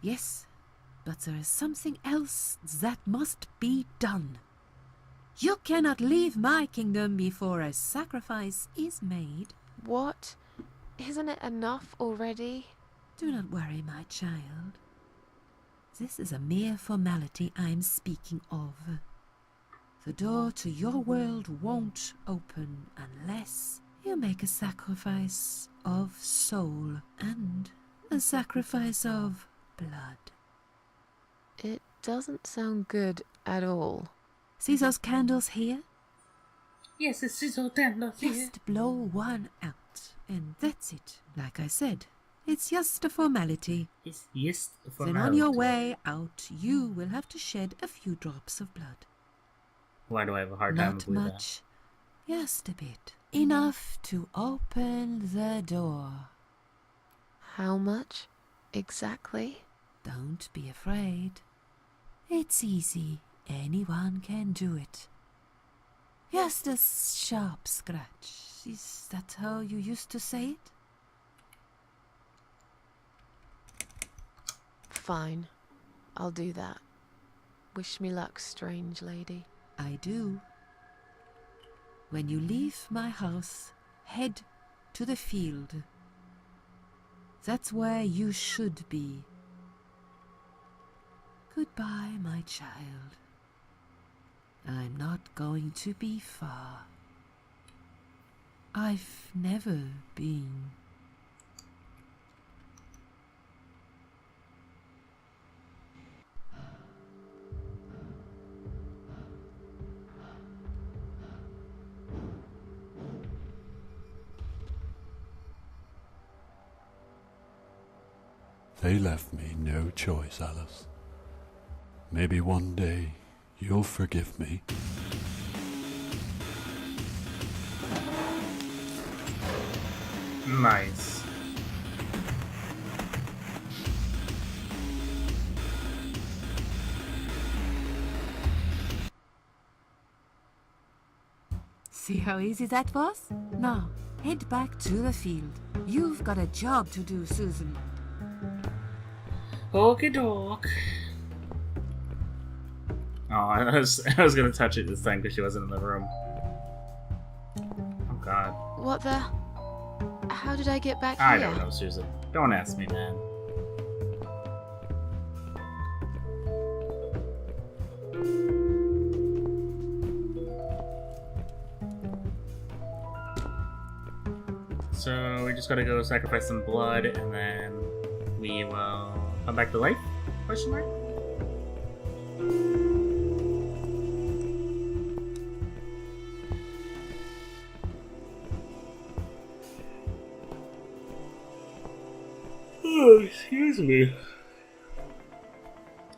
Yes, but there is something else that must be done. You cannot leave my kingdom before a sacrifice is made. What? Isn't it enough already? Do not worry, my child. This is a mere formality I am speaking of. The door to your world won't open unless you make a sacrifice of soul and a sacrifice of blood. It doesn't sound good at all. See those candles here? Yes, it's just all candles here. Just blow one out, and that's it. Like I said, it's just a formality. It's just a Then formality. on your way out, you will have to shed a few drops of blood. Why do I have a hard time Not with much, just a bit. Enough to open the door. How much exactly? Don't be afraid. It's easy. Anyone can do it. Just a sharp scratch. Is that how you used to say it? Fine. I'll do that. Wish me luck, strange lady. I do. When you leave my house, head to the field. That's where you should be. Goodbye, my child. I'm not going to be far. I've never been. They left me no choice, Alice. Maybe one day you'll forgive me. Nice. See how easy that was? Now, head back to the field. You've got a job to do, Susan. Okie doke. Oh, I was gonna touch it this time because she wasn't in the room. Oh god. What the? How did I get back I here? don't know, Susan. Don't ask me, man. So we just gotta go sacrifice some blood and then we will come back to life? Question mark? Oh, excuse me.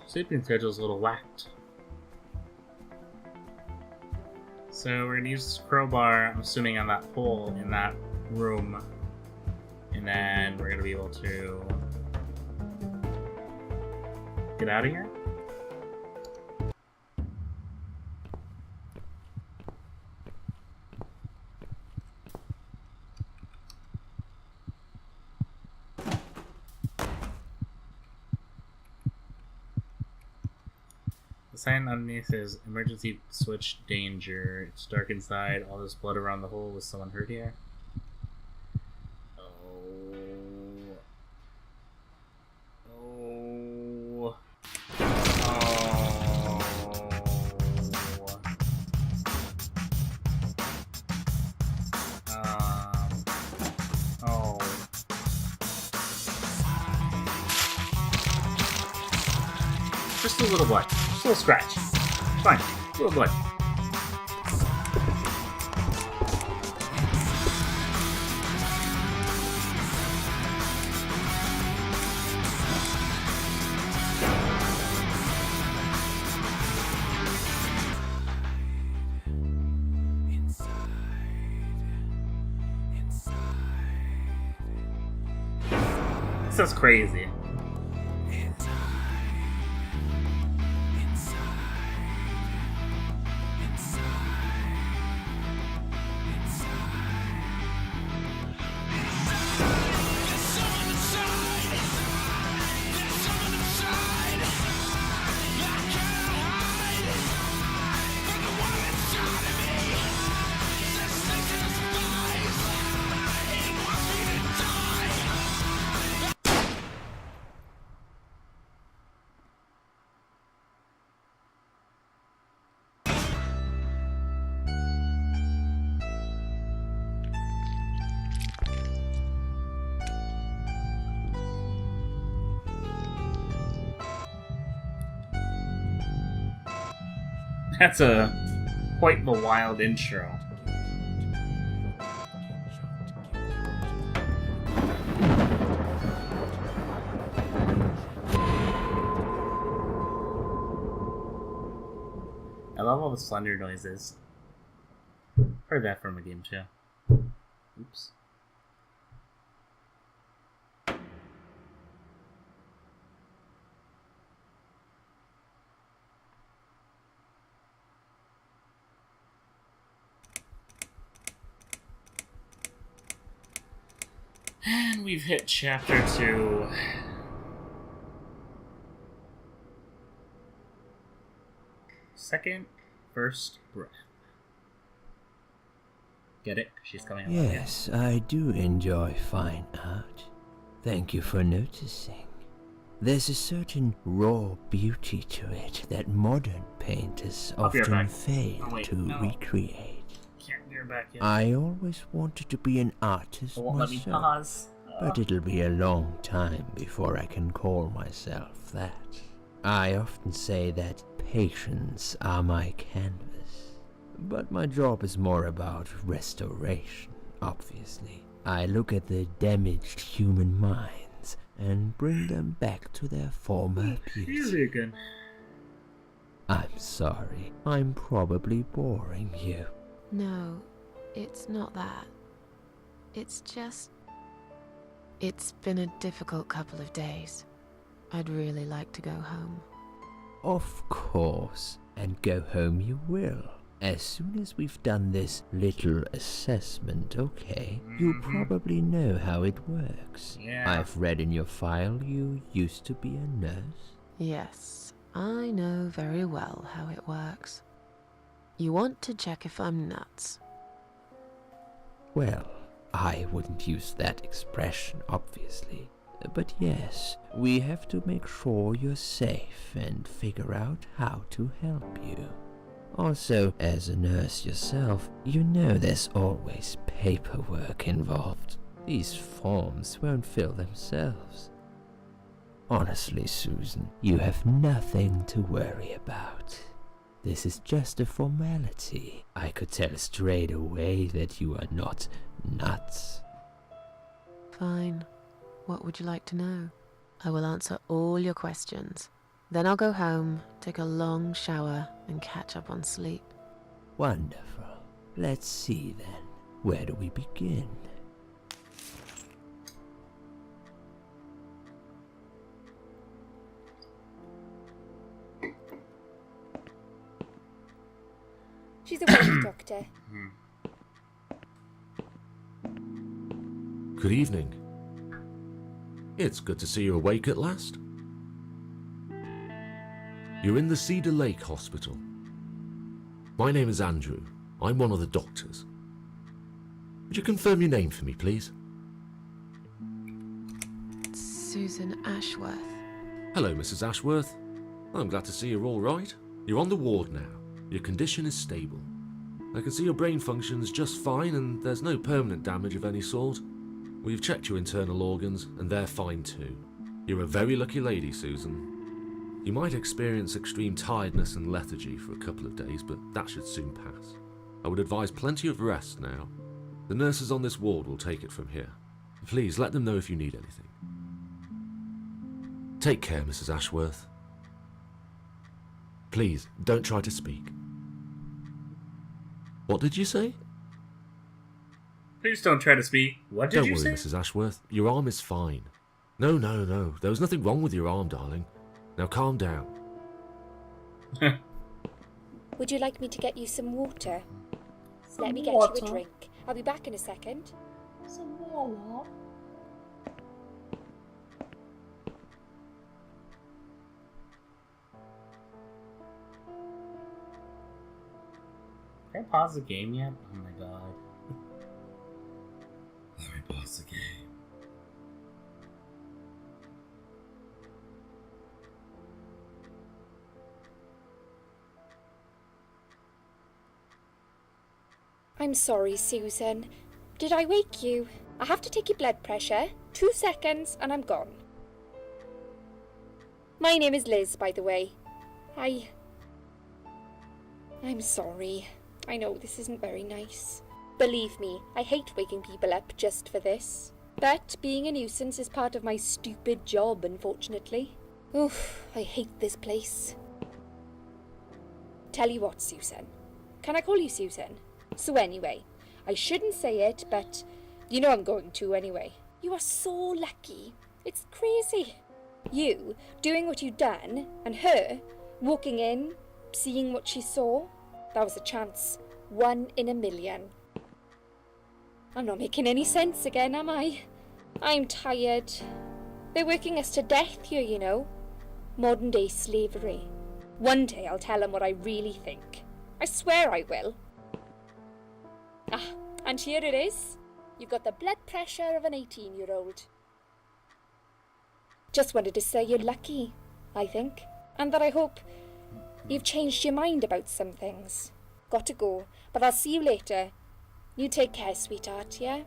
Sleeping schedule's a little whacked. So we're gonna use this crowbar, I'm assuming, on that hole in that room. And then we're gonna be able to get out of here. The sign underneath says emergency switch danger. It's dark inside. All this blood around the hole. Was someone hurt here? Just a little blood. Just a little scratch. It's fine. A little blood. This is crazy. That's quite the wild intro. I love all the slender noises. Heard that from a game too. Oops. And we've hit chapter 2. Second, first breath. Get it? She's coming. Yes, I do enjoy fine art. Thank you for noticing. There's a certain raw beauty to it that modern painters often fail to recreate. Can't get her back yet. I always wanted to be an artist It won't let me myself, pause. but it'll be a long time before I can call myself that. I often say that patience are my canvas, but my job is more about restoration, obviously. I look at the damaged human minds and bring them back to their former beauty. Again. I'm sorry, I'm probably boring you. No, it's not that. It's just... It's been a difficult couple of days. I'd really like to go home. Of course, and go home you will. As soon as we've done this little assessment, okay? You probably know how it works. Yeah. I've read in your file you used to be a nurse. Yes, I know very well how it works. You want to check if I'm nuts. Well, I wouldn't use that expression, obviously. But yes, we have to make sure you're safe and figure out how to help you. Also, as a nurse yourself, you know there's always paperwork involved. These forms won't fill themselves. Honestly, Susan, you have nothing to worry about. This is just a formality. I could tell straight away that you are not nuts. Fine. What would you like to know? I will answer all your questions. Then I'll go home, take a long shower, and catch up on sleep. Wonderful. Let's see then. Where do we begin? She's awake, Doctor. Good evening. It's good to see you awake at last. You're in the Cedar Lake Hospital. My name is Andrew. I'm one of the doctors. Would you confirm your name for me, please? Susan Ashworth. Hello, Mrs. Ashworth. I'm glad to see you're all right. You're on the ward now. Your condition is stable. I can see your brain functions just fine and there's no permanent damage of any sort. We've checked your internal organs and they're fine too. You're a very lucky lady, Susan. You might experience extreme tiredness and lethargy for a couple of days, but that should soon pass. I would advise plenty of rest now. The nurses on this ward will take it from here. Please let them know if you need anything. Take care, Mrs. Ashworth. Please, don't try to speak. What did you say? Please don't try to speak. What did Don't you worry, say? Mrs. Ashworth. Your arm is fine. No. There was nothing wrong with your arm, darling. Now calm down. Would you like me to get you some water? Let me get water? you a drink. I'll be back in a second. Some water. Can I pause the game yet? Oh my god. Let me pause the game. I'm sorry, Susan. Did I wake you? I have to take your blood pressure. 2 seconds and I'm gone. My name is Liz, by the way. I'm sorry. I know this isn't very nice. Believe me, I hate waking people up just for this. But being a nuisance is part of my stupid job, unfortunately. Oof, I hate this place. Tell you what, Susan. Can I call you Susan? So anyway, I shouldn't say it, but you know I'm going to anyway. You are so lucky. It's crazy. You doing what you've done, and her walking in, seeing what she saw. That was a chance. 1 in a million. I'm not making any sense again, am I? I'm tired. They're working us to death here, you know. Modern day slavery. One day I'll tell them what I really think. I swear I will. Ah, and here it is. You've got the blood pressure of an 18-year-old. Just wanted to say you're lucky, I think. And that I hope you've changed your mind about some things. Got to go, but I'll see you later. You take care, sweetheart, yeah?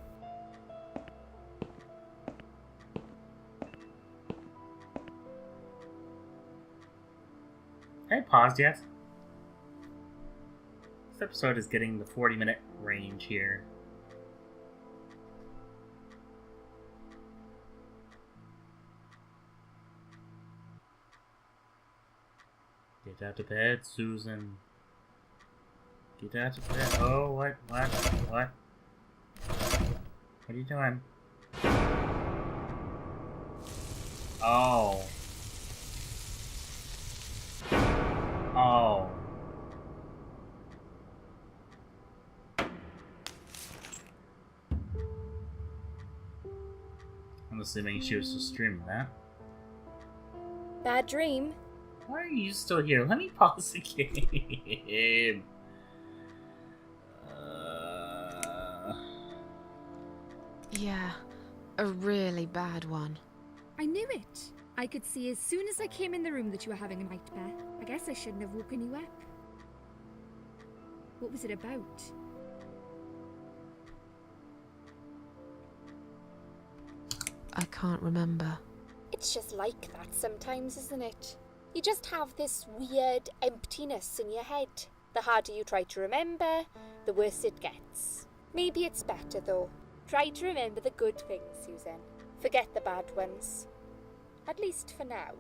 Can I pause yet? This episode is getting the 40-minute range here. Get out of bed, Susan. Get out of bed. Oh, what? What are you doing? Oh. Oh. I'm assuming she was just streaming that. Bad dream. Why are you still here? Let me pause the game. Yeah, a really bad one. I knew it. I could see as soon as I came in the room that you were having a nightmare. I guess I shouldn't have woken you up. What was it about? I can't remember. It's just like that sometimes, isn't it? You just have this weird emptiness in your head. The harder you try to remember, the worse it gets. Maybe it's better though. Try to remember the good things, Susan. Forget the bad ones. At least for now.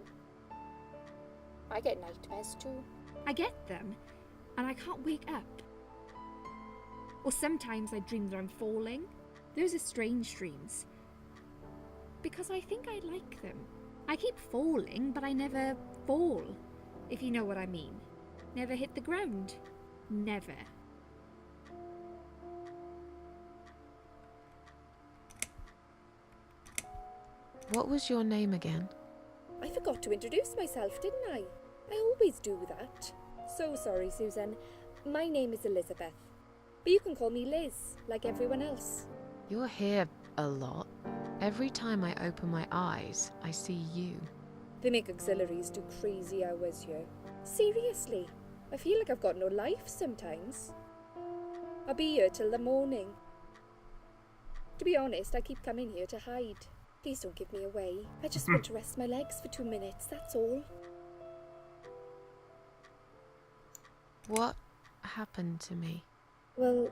I get nightmares too. I get them, and I can't wake up. Or sometimes I dream that I'm falling. Those are strange dreams. Because I think I like them. I keep falling, but I never fall, if you know what I mean. Never hit the ground. Never. What was your name again? I forgot to introduce myself, didn't I? I always do that. So sorry, Susan. My name is Elizabeth. But you can call me Liz, like everyone else. You're here a lot. Every time I open my eyes, I see you. They make auxiliaries do crazy hours here. Seriously, I feel like I've got no life sometimes. I'll be here till the morning. To be honest, I keep coming here to hide. Please don't give me away. I just want to rest my legs for 2 minutes, that's all. What happened to me? Well,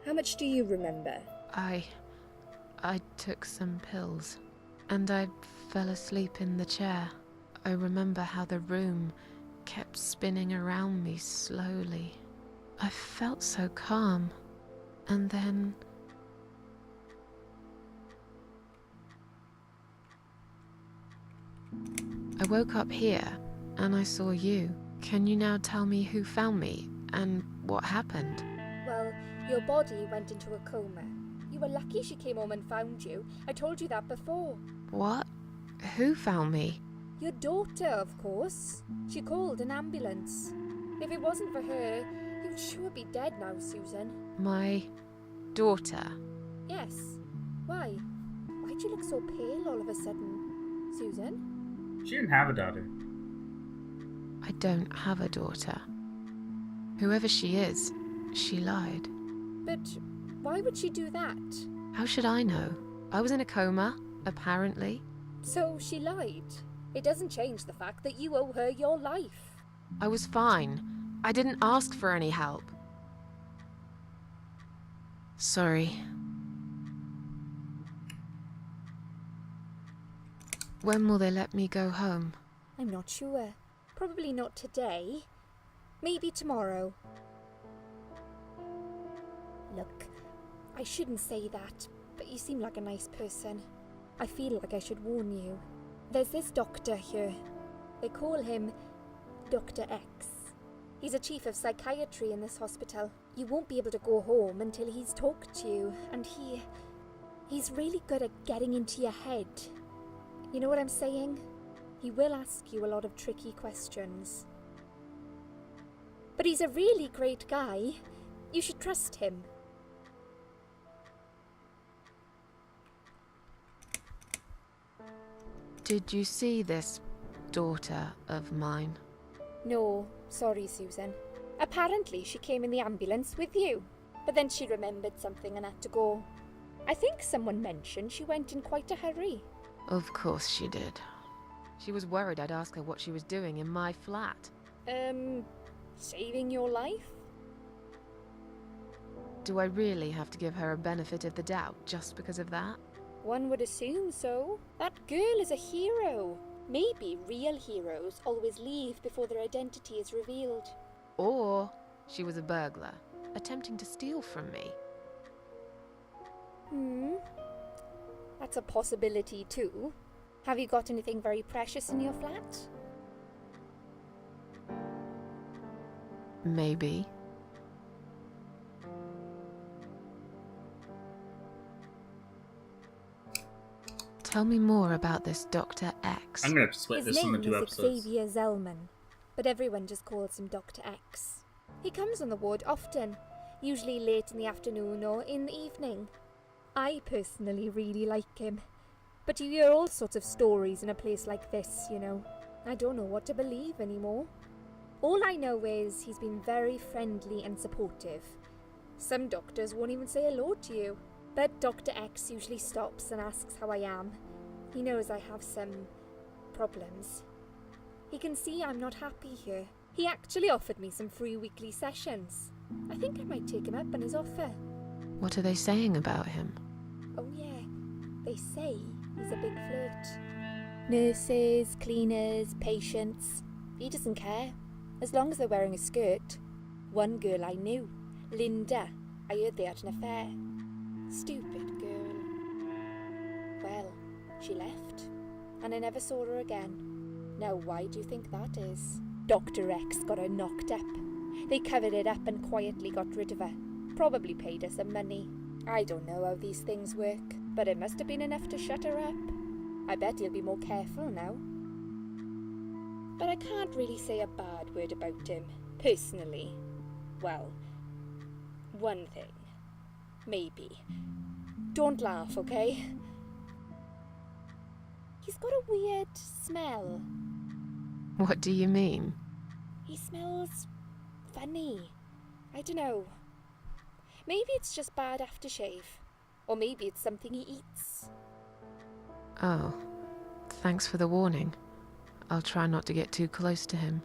how much do you remember? I took some pills, and I fell asleep in the chair. I remember how the room kept spinning around me slowly. I felt so calm, and then... I woke up here, and I saw you. Can you now tell me who found me, and what happened? Well, your body went into a coma. You were lucky she came home and found you. I told you that before. What? Who found me? Your daughter, of course. She called an ambulance. If it wasn't for her, you'd sure be dead now, Susan. My daughter? Yes. Why? Why'd you look so pale all of a sudden, Susan? She didn't have a daughter. I don't have a daughter. Whoever she is, she lied. But why would she do that? How should I know? I was in a coma, apparently. So she lied. It doesn't change the fact that you owe her your life. I was fine. I didn't ask for any help. Sorry. When will they let me go home? I'm not sure. Probably not today. Maybe tomorrow. Look, I shouldn't say that, but you seem like a nice person. I feel like I should warn you. There's this doctor here. They call him Dr. X. He's a chief of psychiatry in this hospital. You won't be able to go home until he's talked to you, and he's really good at getting into your head. You know what I'm saying? He will ask you a lot of tricky questions. But he's a really great guy. You should trust him. Did you see this daughter of mine? No, sorry, Susan. Apparently she came in the ambulance with you, but then she remembered something and had to go. I think someone mentioned she went in quite a hurry. Of course she did. She was worried I'd ask her what she was doing in my flat. Saving your life? Do I really have to give her a benefit of the doubt just because of that? One would assume so. That girl is a hero. Maybe real heroes always leave before their identity is revealed. Or she was a burglar, attempting to steal from me. That's a possibility too. Have you got anything very precious in your flat? Maybe. Tell me more about this Dr. X. I'm gonna have to split His this into name 2 is episodes. Xavier Zellman, but everyone just calls him Dr. X. He comes on the ward often, usually late in the afternoon or in the evening. I personally really like him, but you hear all sorts of stories in a place like this, you know. I don't know what to believe anymore. All I know is he's been very friendly and supportive. Some doctors won't even say hello to you, but Dr. X usually stops and asks how I am. He knows I have some problems. He can see I'm not happy here. He actually offered me some free weekly sessions. I think I might take him up on his offer. What are they saying about him? Oh yeah, they say he's a big flirt. Nurses, cleaners, patients. He doesn't care, as long as they're wearing a skirt. One girl I knew, Linda, I heard they had an affair. Stupid girl. Well, she left, and I never saw her again. Now why do you think that is? Dr. X got her knocked up. They covered it up and quietly got rid of her. Probably paid her some money. I don't know how these things work, but it must have been enough to shut her up. I bet he'll be more careful now. But I can't really say a bad word about him, personally. Well, one thing. Maybe. Don't laugh, okay? He's got a weird smell. What do you mean? He smells funny. I don't know. Maybe it's just bad aftershave. Or maybe it's something he eats. Oh, thanks for the warning. I'll try not to get too close to him.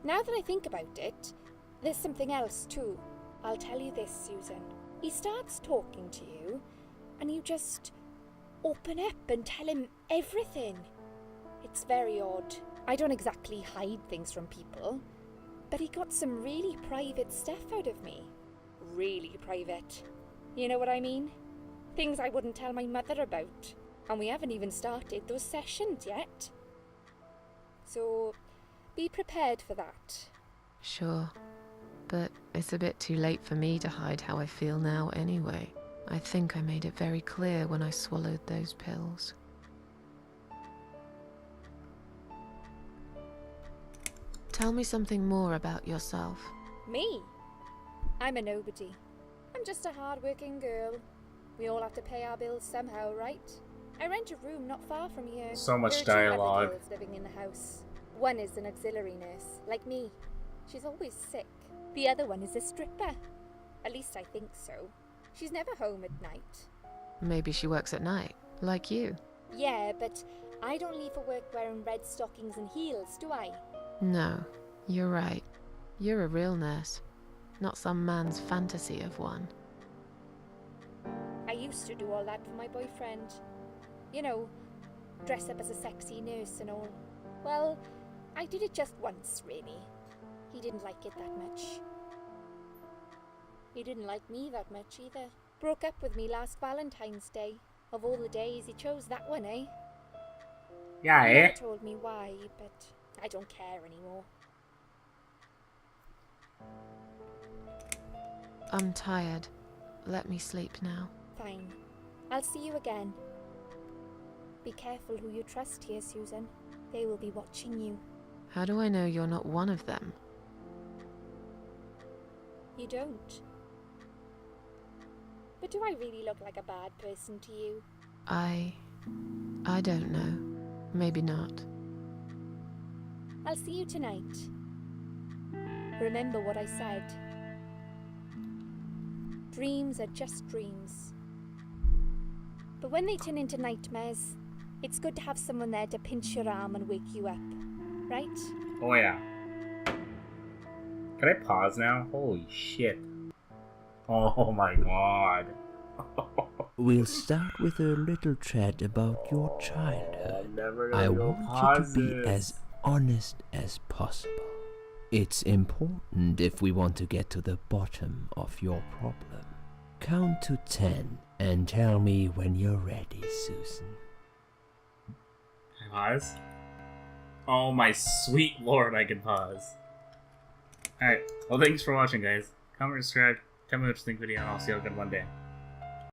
Now that I think about it, there's something else too. I'll tell you this, Susan. He starts talking to you, and you just open up and tell him everything. It's very odd. I don't exactly hide things from people, but he got some really private stuff out of me. Really private. You know what I mean? Things I wouldn't tell my mother about. And we haven't even started those sessions yet. So, be prepared for that. Sure, but it's a bit too late for me to hide how I feel now anyway. I think I made it very clear when I swallowed those pills. Tell me something more about yourself. Me? I'm a nobody. I'm just a hard-working girl. We all have to pay our bills somehow, right? I rent a room not far from here. So much There are 2 dialogue. other girls living in the house. One is an auxiliary nurse, like me. She's always sick. The other one is a stripper. At least I think so. She's never home at night. Maybe she works at night, like you. Yeah, but I don't leave for work wearing red stockings and heels, do I? No, you're right. You're a real nurse, not some man's fantasy of one. I used to do all that for my boyfriend. You know, dress up as a sexy nurse and all. Well, I did it just once, really. He didn't like it that much. He didn't like me that much either. Broke up with me last Valentine's Day. Of all the days, he chose that one, eh? Yeah, He eh? never told me why, but I don't care anymore. I'm tired. Let me sleep now. Fine. I'll see you again. Be careful who you trust here, Susan. They will be watching you. How do I know you're not one of them? You don't. But do I really look like a bad person to you? I don't know. Maybe not. I'll see you tonight. Remember what I said. Dreams are just dreams. But when they turn into nightmares, it's good to have someone there to pinch your arm and wake you up, right? Oh yeah. Can I pause now? Holy shit. Oh my god. We'll start with a little chat about your childhood. I'm never I gonna go want pause you to be this. as honest as possible. It's important if we want to get to the bottom of your problem. Count to 10 and tell me when you're ready, Susan. Can I pause? Oh my sweet lord, I can pause. Alright, well thanks for watching guys. Comment, subscribe, tell me what you think of the video, and I'll see you all again one day.